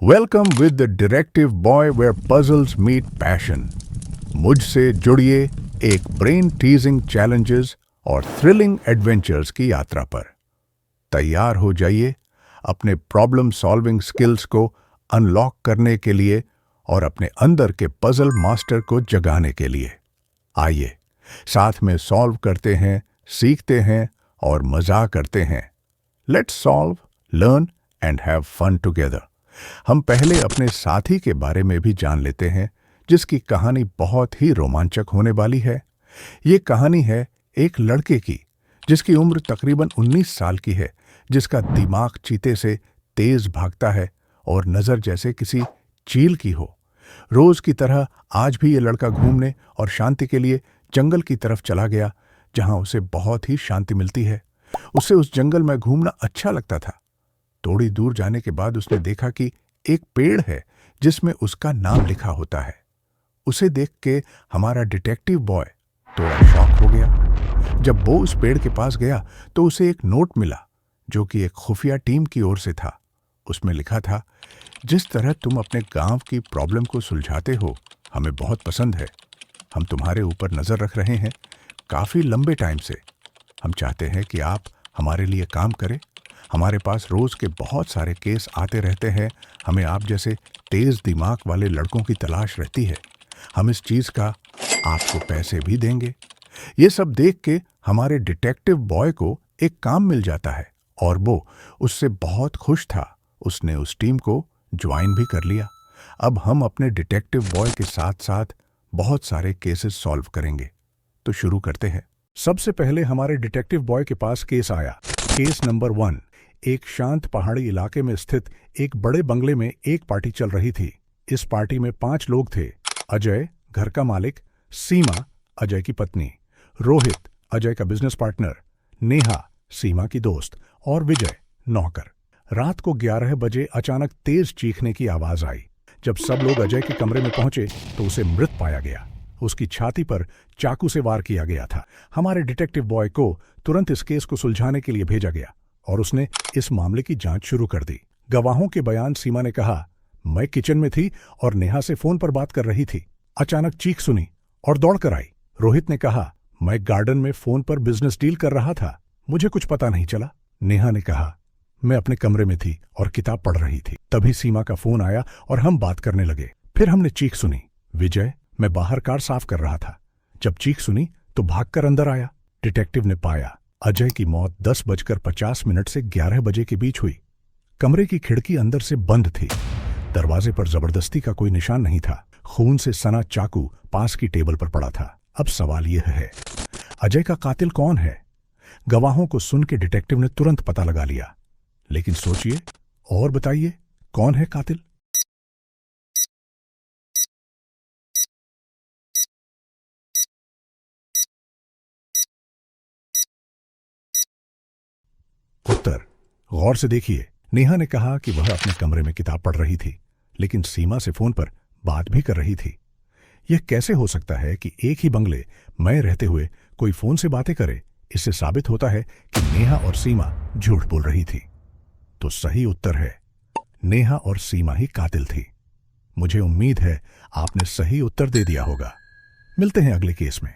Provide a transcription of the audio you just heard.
Welcome with the detective boy where puzzles meet passion. मुझसे जुड़िए एक ब्रेन टीजिंग चैलेंजेस और थ्रिलिंग एडवेंचर्स की यात्रा पर। तैयार हो जाइए अपने प्रॉब्लम सॉल्विंग स्किल्स को अनलॉक करने के लिए और अपने अंदर के पजल मास्टर को जगाने के लिए। आइए साथ में सॉल्व करते हैं, सीखते हैं और मजा करते हैं। Let's solve, learn and have fun together. हम पहले अपने साथी के बारे में भी जान लेते हैं, जिसकी कहानी बहुत ही रोमांचक होने वाली है। ये कहानी है एक लड़के की जिसकी उम्र तकरीबन 19 साल की है, जिसका दिमाग चीते से तेज भागता है और नजर जैसे किसी चील की हो। रोज की तरह आज भी ये लड़का घूमने और शांति के लिए जंगल की तरफ चला गया, जहां उसे बहुत ही शांति मिलती है। उसे उस जंगल में घूमना अच्छा लगता था। थोड़ी दूर जाने के बाद उसने देखा कि एक पेड़ है जिसमें उसका नाम लिखा होता है। उसे देख के हमारा डिटेक्टिव बॉय थोड़ा शॉक हो गया। जब वो उस पेड़ के पास गया तो उसे एक नोट मिला, जो कि एक खुफिया टीम की ओर से था। उसमें लिखा था, जिस तरह तुम अपने गांव की प्रॉब्लम को सुलझाते हो, हमें बहुत पसंद है। हम तुम्हारे ऊपर नजर रख रहे हैं काफी लंबे टाइम से। हम चाहते हैं कि आप हमारे लिए काम करें। हमारे पास रोज के बहुत सारे केस आते रहते हैं। हमें आप जैसे तेज दिमाग वाले लड़कों की तलाश रहती है। हम इस चीज का आपको पैसे भी देंगे। ये सब देख के हमारे डिटेक्टिव बॉय को एक काम मिल जाता है और वो उससे बहुत खुश था। उसने उस टीम को ज्वाइन भी कर लिया। अब हम अपने डिटेक्टिव बॉय के साथ साथ बहुत सारे केसेस सॉल्व करेंगे। तो शुरू करते हैं। सबसे पहले हमारे डिटेक्टिव बॉय के पास केस आया। Case number 1। एक शांत पहाड़ी इलाके में स्थित एक बड़े बंगले में एक पार्टी चल रही थी। इस पार्टी में 5 लोग थे। अजय, घर का मालिक; सीमा, अजय की पत्नी; रोहित, अजय का बिजनेस पार्टनर; नेहा, सीमा की दोस्त; और विजय, नौकर। रात को 11 बजे अचानक तेज चीखने की आवाज आई। जब सब लोग अजय के कमरे में पहुंचे तो उसे मृत पाया गया। उसकी छाती पर चाकू से वार किया गया था। हमारे डिटेक्टिव बॉय को तुरंत इस केस को सुलझाने के लिए भेजा गया और उसने इस मामले की जांच शुरू कर दी। गवाहों के बयान: सीमा ने कहा, मैं किचन में थी और नेहा से फोन पर बात कर रही थी। अचानक चीख सुनी और दौड़ कर आई। रोहित ने कहा, मैं गार्डन में फोन पर बिजनेस डील कर रहा था, मुझे कुछ पता नहीं चला। नेहा ने कहा, मैं अपने कमरे में थी और किताब पढ़ रही थी। तभी सीमा का फोन आया और हम बात करने लगे। फिर हमने चीख सुनी। विजय, मैं बाहर कार साफ कर रहा था। जब चीख सुनी तो भागकर अंदर आया। डिटेक्टिव ने पाया अजय की मौत 10:50 से 11 बजे के बीच हुई। कमरे की खिड़की अंदर से बंद थी। दरवाजे पर जबरदस्ती का कोई निशान नहीं था। खून से सना चाकू पास की टेबल पर पड़ा था। अब सवाल यह है, अजय का कातिल कौन है? गवाहों को सुन के डिटेक्टिव ने तुरंत पता लगा लिया। लेकिन सोचिए और बताइए, कौन है कातिल? उत्तर गौर से देखिए। नेहा ने कहा कि वह अपने कमरे में किताब पढ़ रही थी, लेकिन सीमा से फोन पर बात भी कर रही थी। यह कैसे हो सकता है कि एक ही बंगले में रहते हुए कोई फोन से बातें करे? इससे साबित होता है कि नेहा और सीमा झूठ बोल रही थी। तो सही उत्तर है, नेहा और सीमा ही कातिल थी। मुझे उम्मीद है आपने सही उत्तर दे दिया होगा। मिलते हैं अगले केस में।